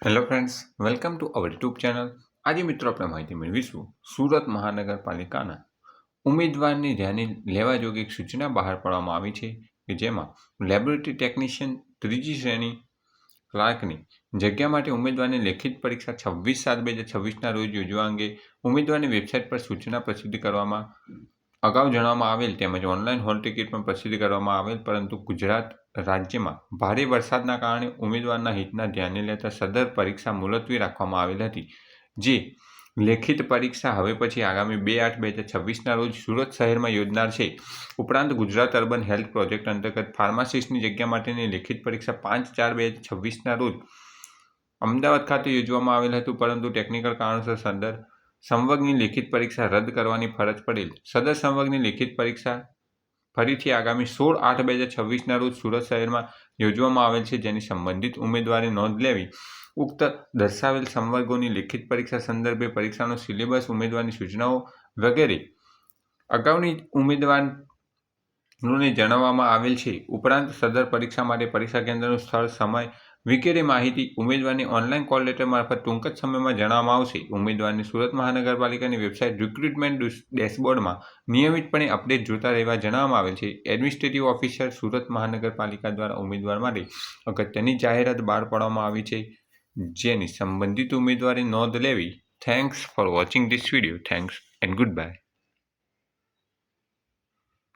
Hello friends, welcome to our YouTube channel. આજે મિત્રો આપણે માહિતી મેળવીશું સુરત મહાનગરપાલિકાના ઉમેદવારની ધ્યાને લેવા યોગ્ય એક સૂચના બહાર પાડવામાં આવી છે કે જેમાં લેબોરેટરી ટેકનિશિયન ત્રીજી શ્રેણી ક્લાર્કની જગ્યા માટે ઉમેદવારની લેખિત પરીક્ષા 26/7/2026ના રોજ યોજવા અંગે ઉમેદવારની વેબસાઇટ પર સૂચના પ્રસિદ્ધ કરવામાં અગાઉ જણાવવામાં આવેલ તેમજ ઓનલાઈન હોલ ટિકિટ પણ પ્રસિદ્ધ કરવામાં આવેલ, પરંતુ ગુજરાત રાજ્યમાં ભારે વરસાદના કારણે ઉમેદવારના હિતના ધ્યાને લેતા સદર પરીક્ષા મુલતવી રાખવામાં આવેલ હતી. જે લેખિત પરીક્ષા હવે પછી આગામી 2/8/2026ના રોજ સુરત શહેરમાં યોજાનાર છે. ઉપરાંત ગુજરાત અર્બન હેલ્થ પ્રોજેક્ટ અંતર્ગત ફાર્માસિસ્ટની જગ્યા માટેની લેખિત પરીક્ષા 5/4/2026ના રોજ અમદાવાદ ખાતે યોજવામાં આવેલ હતું, પરંતુ ટેકનિકલ કારણોસર સદર સંવર્ગની લેખિત પરીક્ષા રદ કરવાની ફરજ પડેલ. સદર સંવર્ગની લેખિત પરીક્ષા ફરીથી આગામી 16/8/2026ના રોજ સુરત શહેરમાં યોજવામાં આવેલ છે, જેની સંબંધિત ઉમેદવારે નોંધ લેવી. ઉક્ત દર્શાવેલ સંવર્ગોની લેખિત પરીક્ષા સંદર્ભે પરીક્ષાનો સિલેબસ, ઉમેદવારની સૂચનાઓ વગેરે અગાઉની ઉમેદવારોને જણાવવામાં આવેલ છે. ઉપરાંત સદર પરીક્ષા માટે પરીક્ષા કેન્દ્રનું સ્થળ, સમય વગેરે માહિતી ઉમેદવારની ઓનલાઈન કોલ લેટર મારફત ટૂંક જ સમયમાં જણાવવામાં આવશે. ઉમેદવારની સુરત મહાનગરપાલિકાની વેબસાઇટ રિક્રુટમેન્ટ ડેશબોર્ડમાં નિયમિતપણે અપડેટ જોતા રહેવા જણાવવામાં આવેલ છે. એડમિનિસ્ટ્રેટિવ ઓફિસર સુરત મહાનગરપાલિકા દ્વારા ઉમેદવાર માટે અગત્યની જાહેરાત બહાર પાડવામાં આવી છે, જેની સંબંધિત ઉમેદવારે નોંધ લેવી. Thanks for watching this video. Thanks and good bye.